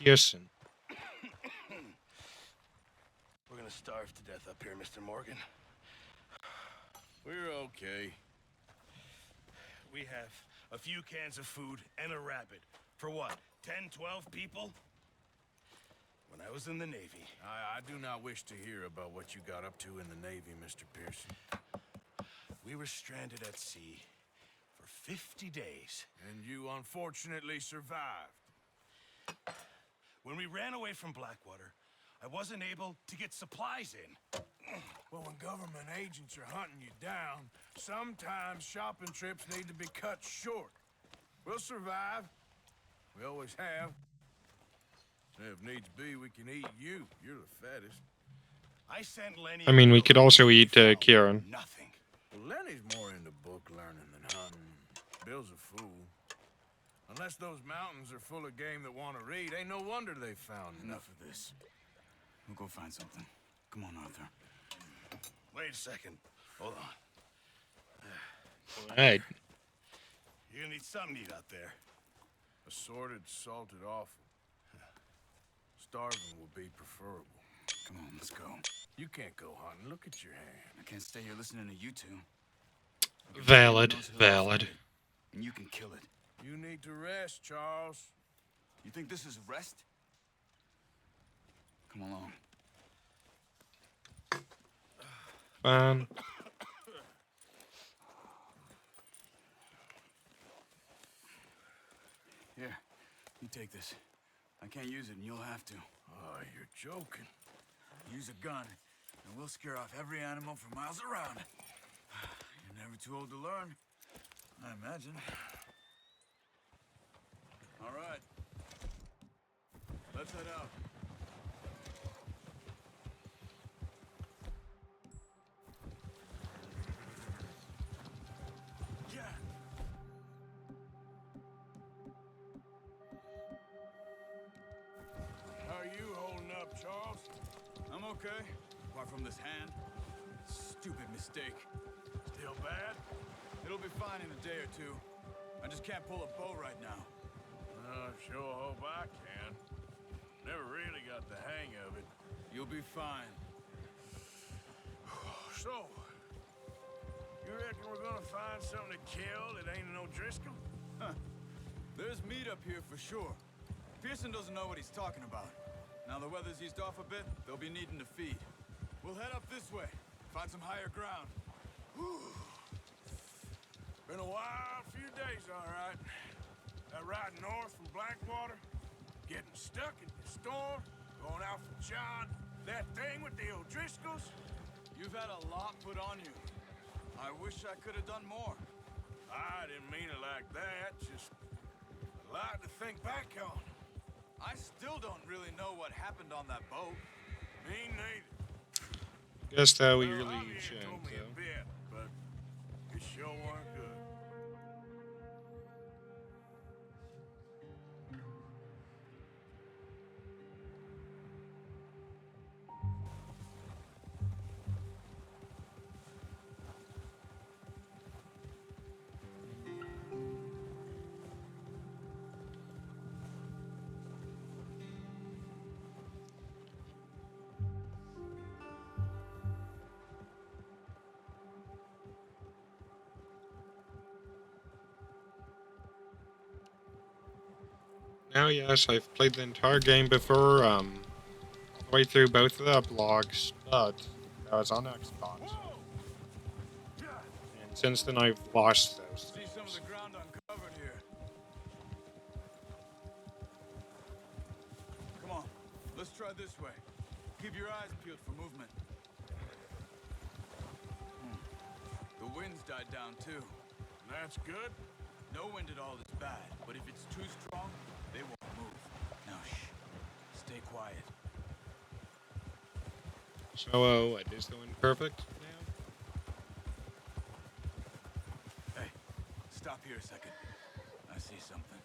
Pearson. We're gonna starve to death up here, Mr. Morgan. We're okay. We have a few cans of food and a rabbit. For what, 10, 12 people? When I was in the Navy... I do not wish to hear about what you got up to in the Navy, Mr. Pearson. We were stranded at sea for 50 days. And you unfortunately survived. When we ran away from Blackwater, I wasn't able to get supplies in. Well, when government agents are hunting you down, sometimes shopping trips need to be cut short. We'll survive. We always have. If needs be, we can eat you. You're the fattest. I sent Lenny... I mean, we could also eat Kieran. Nothing. Well, Lenny's more into book learning than hunting. Bill's a fool. Unless those mountains are full of game that want to read, ain't no wonder they found Enough of this. We'll go find something. Come on, Arthur. Wait a second. Hold on. Alright. You're gonna need something to eat out there. Assorted, salted offal. Starving would be preferable. Come on, let's go. You can't go hunting. Look at your hand. I can't stay here listening to you two. Valid. Valid. And you can kill it. You need to rest, Charles. You think this is rest? Come along. Fine. Here, you take this. I can't use it, and you'll have to. Oh, you're joking. Use a gun, and we'll scare off every animal for miles around. You're never too old to learn, I imagine. All right. Let's head out. Yeah. How are you holding up, Charles? I'm okay, apart from this hand. Stupid mistake. Still bad? It'll be fine in a day or two. I just can't pull a bow right now. Sure hope I can. Never really got the hang of it. You'll be fine. So, you reckon we're gonna find something to kill that ain't no Driscoll? Huh. There's meat up here for sure. Pearson doesn't know what he's talking about. Now the weather's eased off a bit, they'll be needing to feed. We'll head up this way, find some higher ground. Been a wild few days, all right. That ride north from Blackwater, getting stuck in the storm, going out for John, that thing with the O'Driscolls. You've had a lot put on you. I wish I could have done more. I didn't mean it like that, just a lot to think back on. I still don't really know what happened on that boat. Me neither. Guess that we Well, really Javier shouldn't, told me a though. bit, but it sure weren't good. Now, yes, I've played the entire game before, all the way through both of the blogs, but I was on Xbox. And since then, I've lost those See some of things. the ground uncovered here. Come on, let's try this way. Keep your eyes peeled for movement. The wind's died down too. That's good. No wind at all is bad, but if it's too strong, they won't move. Now shh, stay quiet. So, what, is the wind perfect now? Hey, stop here a second. I see something.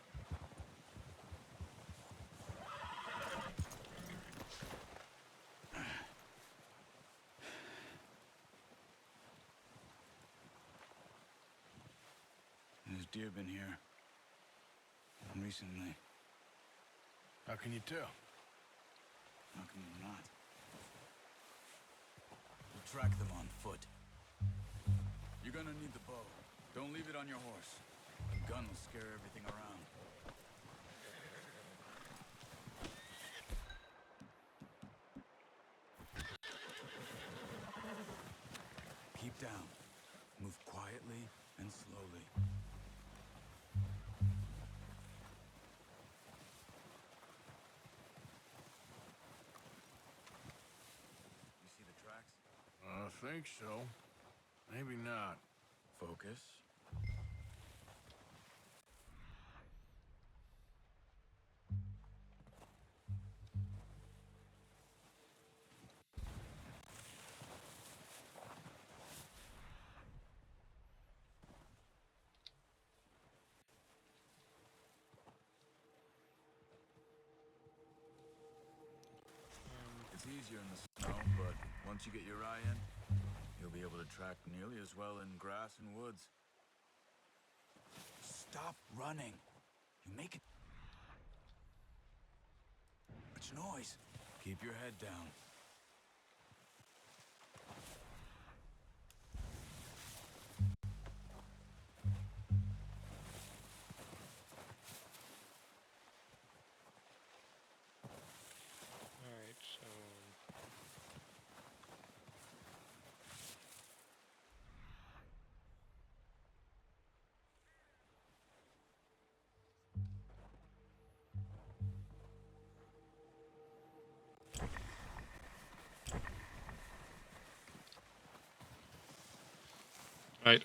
There's deer been here. Recently. How can you tell? How can you not? We'll track them on foot. You're gonna need the bow. Don't leave it on your horse. The gun will scare everything around. Keep down. Move quietly and slowly. You see the tracks? I think so. Maybe not. Focus. It's easier in the snow, but once you get your eye in, you'll be able to track nearly as well in grass and woods. Stop running. You make it much noise. Keep your head down. Alright, so...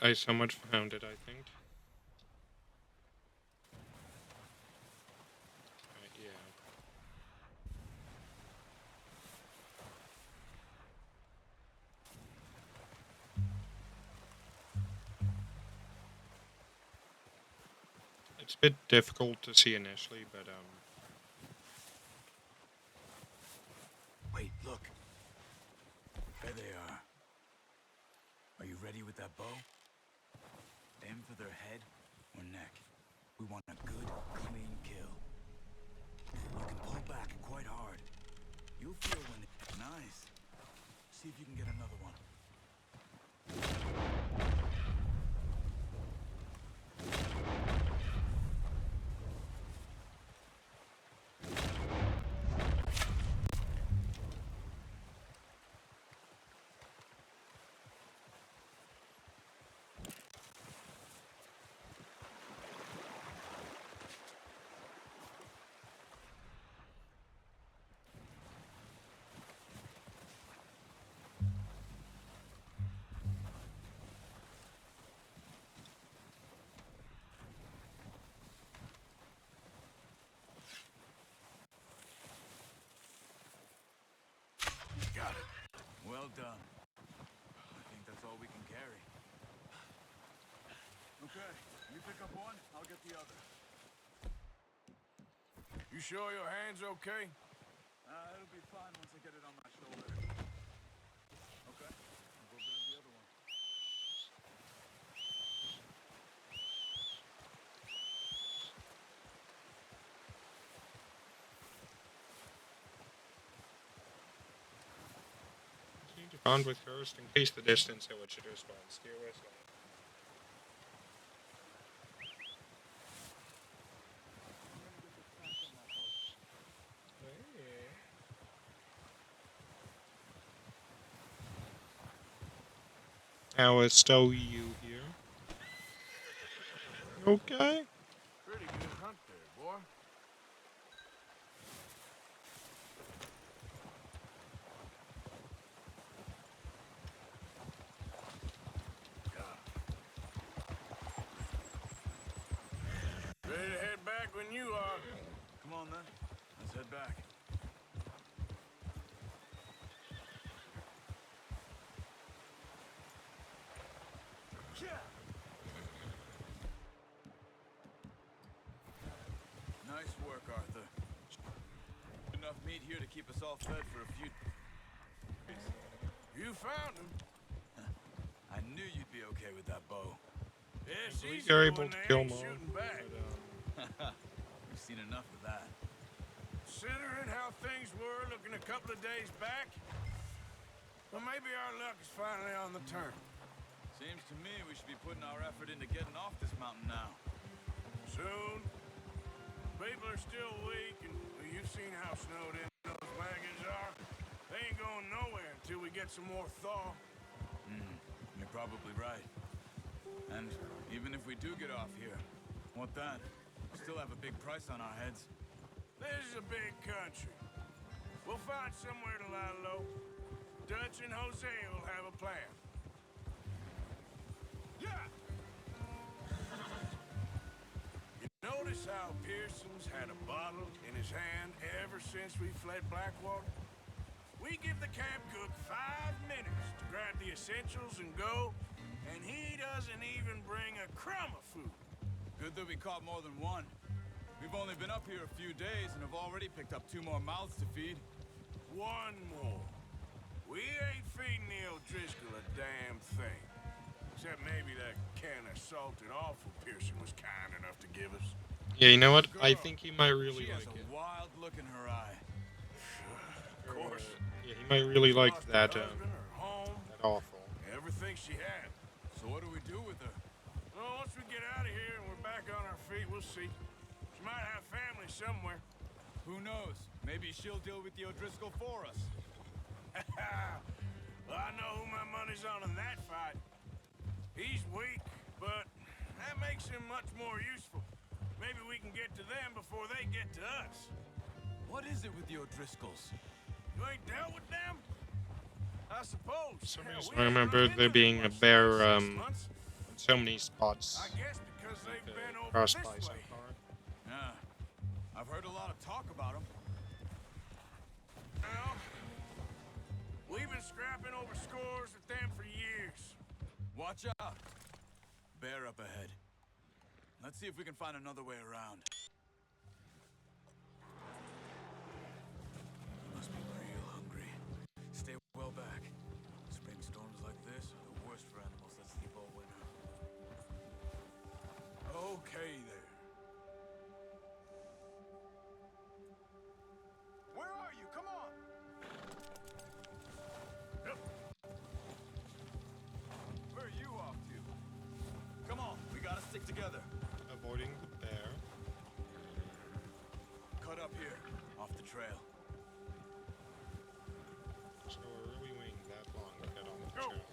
I somewhat found it, I think. Yeah. It's a bit difficult to see initially, but Wait, look. There they are. Are you ready with that bow? Aim for their head or neck. We want a good, clean kill. You can pull back quite hard. You'll feel when it's nice. See if you can get another one. Got it. Well done. I think that's all we can carry. Okay, you pick up one, I'll get the other. You sure your hand's okay? It'll be fine once I get it on my shoulder. Okay, I'll go grab the other one. need to bond with first, increase the distance at which it responds. Steer west. Now it's still you here. Okay. Pretty good hunt there, boy. Ready to head back when you are. Come on then, let's head back. Nice work, Arthur. Enough meat here to keep us all fed for a few days. You found him. I knew you'd be okay with that bow. Yes, We he's are the able one to that kill ain't more. shooting back. We've seen enough of that. Considering how things were looking a couple of days back, well, maybe our luck is finally on the turn. Seems to me we should be putting our effort into getting off this mountain now. Soon. People are still weak, and well, you've seen how snowed in those wagons are. They ain't going nowhere until we get some more thaw. You're probably right. And even if we do get off here, what then? We still have a big price on our heads. This is a big country. We'll find somewhere to lie low. Dutch and Jose will have a plan. Yeah! You notice how Pearson's had a bottle in his hand ever since we fled Blackwater? We give the camp cook 5 minutes to grab the essentials and go, and he doesn't even bring a crumb of food. Good that we caught more than one. We've only been up here a few days and have already picked up 2 more mouths to feed. One more. We ain't feeding the O'Driscoll a damn thing. Except maybe that can of salted offal Pearson was kind enough to give us. Yeah, you know what? I think he might really She has like a it. wild look in her eye. Of course. Yeah, he might really like Lost that, her husband, her home, that awful. everything she had. So what do we do with her? Well, once we get out of here and we're back on our feet, we'll see. She might have family somewhere. Who knows? Maybe she'll deal with the O'Driscoll for us. Well, I know who my money's on in that fight. He's weak, but that makes him much more useful. Maybe we can get to them before they get to us. What is it with the O'Driscolls? You ain't dealt with them? I suppose. For some Hell, reason, we I ain't remember run into there them being a much bear, the last 6 in months. so many spots. I guess because they've been over Cross this by so way. far. Yeah. I've heard a lot of talk about them. Well, we've been scrapping over scores with them for years. Watch out. Bear up ahead. Let's see if we can find another way around. You must be real hungry. Stay well back. Spring storms like this are the worst for animals that sleep all winter. Okay there. Where are you? Come on. Yep. Where are you off to? Come on, we gotta stick together. Avoiding the bear. Cut up here, off the trail. So we're really waiting that long to get on the Go. trail.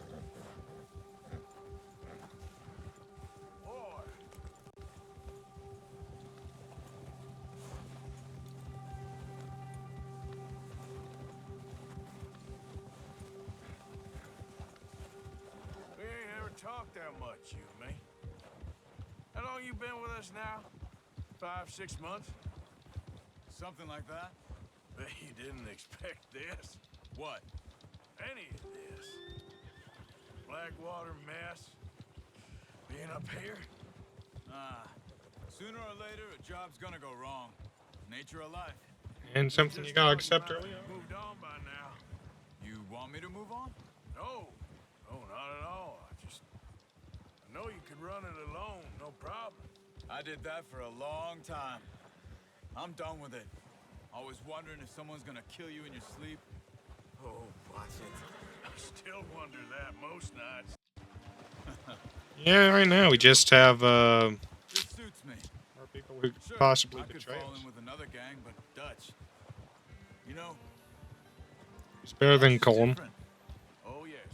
Boy. We ain't ever talked that much, you and me. How long you been with us now? 5, 6 months? Something like that? Bet you didn't expect this. What? Any of this. Blackwater mess. Being up here. Sooner or later, a job's gonna go wrong. Nature of life. And something you gotta accept early on. Moved on by now. You want me to move on? No. No, not at all. I know you could run it alone, no problem. I did that for a long time. I'm done with it. Always wondering if someone's gonna kill you in your sleep. Oh, watch it. I still wonder that most nights. Yeah, right now we just have, This suits me. more people who could Sure, possibly I could betray fall us. in with another gang, but Dutch. You know, It's better than Dutch is Colm. different. Oh, yes.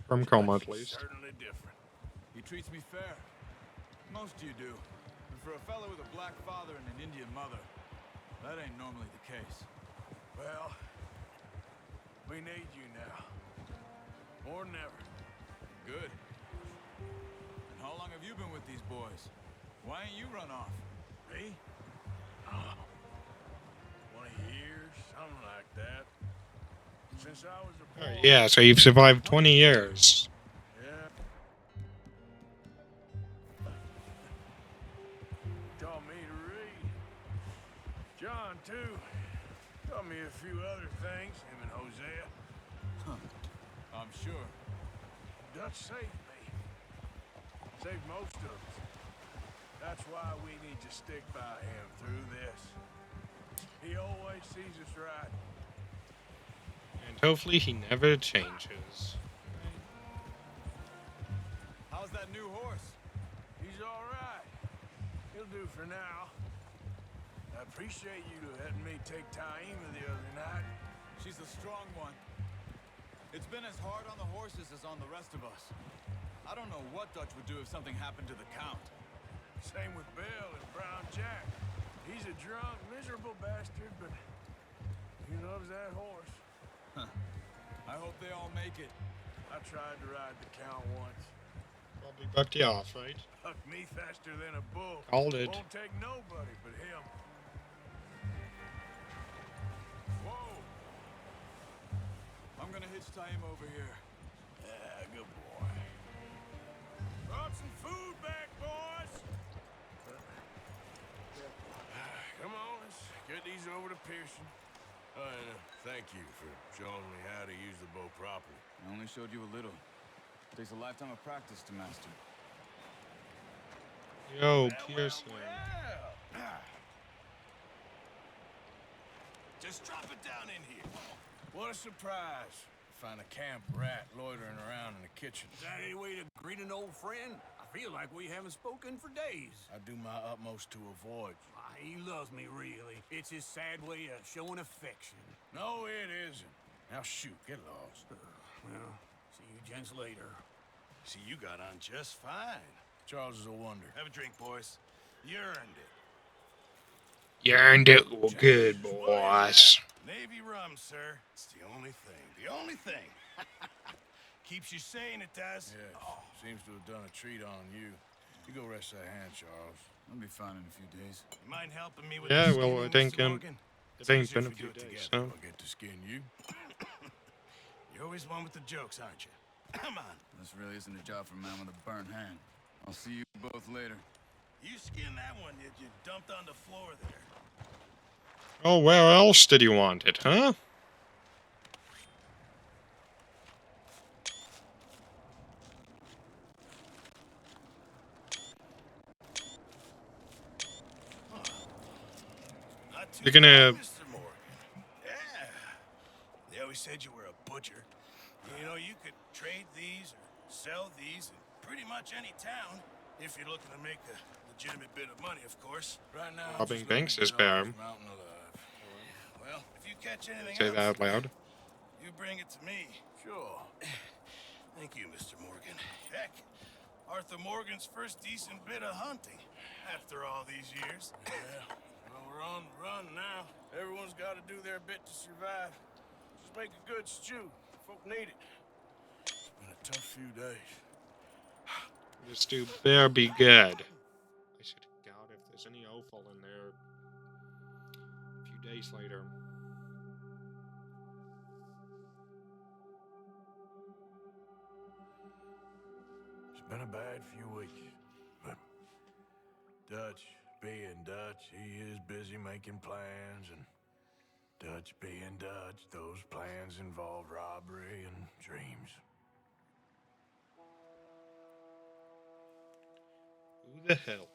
From Colm, at He's least. certainly different. He treats me fair. Most of you do. And for a fellow with a black father and an Indian mother, that ain't normally the case. Well, we need you now. More than ever. Good. And how long have you been with these boys? Why ain't you run off? Me? Oh, 20 years, something like that. Since I was a boy. Yeah, so you've survived 20 years. Yeah. Taught me to read. John, too. Taught me a few other things, him and Hosea. I'm sure. Dutch saved me. Saved most of us. That's why we need to stick by him through this. He always sees us right. And hopefully he never changes. How's that new horse? He's all right. He'll do for now. I appreciate you letting me take Taima the other night. She's a strong one. It's been as hard on the horses as on the rest of us. I don't know what Dutch would do if something happened to the Count. Same with Bill and Brown Jack. He's a drunk, miserable bastard, but he loves that horse. Huh. I hope they all make it. I tried to ride the Count once. Probably bucked you off, right? Hucked me faster than a bull. Called it. Won't take nobody but him. Whoa! I'm gonna hitch Taima over here. Yeah, good boy. Brought some food back, boys. Come on, let's get these over to Pearson. And thank you for showing me how to use the bow properly. I only showed you a little. Takes a lifetime of practice to master. Yo, Pearson. Just drop it down in here. What a surprise. Find a camp rat loitering around in the kitchen. Is that any way to greet an old friend? I feel like we haven't spoken for days. I do my utmost to avoid. He loves me, really. It's his sad way of showing affection. No, it isn't. Now shoot, get lost. Well, see you gents later. See, you got on just fine. Charles is a wonder. Have a drink, boys. You earned it. You earned it good, boys. Navy rum, sir. It's the only thing. The only thing. Keeps you sane, it does. Yes, seems to have done a treat on you. You go rest that hand, Charles. I'll be fine in a few days. You mind helping me with Yeah, the well, skinning, I think, Mr. Morgan? It ain't easier been a if we few do it days, together. so. I'll get to skin you. You're always one with the jokes, aren't you? Come on. This really isn't a job for a man with a burnt hand. I'll see you both later. You skinned that one that you dumped on the floor there. Oh, where else did you want it, huh? Not too You're gonna- bad, Mr. Morgan. Yeah. They always said you were a butcher. You know, you could trade these or sell these in pretty much any town if you're looking to make a legitimate bit of money, of course. Right now, I'm Robbing just looking banks to is get off bad. this mountain alive. Well, if you catch anything Say else, that out loud. you bring it to me. Sure. Thank you, Mr. Morgan. Heck, Arthur Morgan's first decent bit of hunting after all these years. Yeah. Well, we're on the run now. Everyone's got to do their bit to survive. Just make a good stew. Folk need it. It's been a tough few days. This dude better be good. I should have got if there's any offal in there a few days later. It's been a bad few weeks, but Dutch being Dutch, he is busy making plans, and Dutch being Dutch, those plans involve robbery and dreams. Who the hell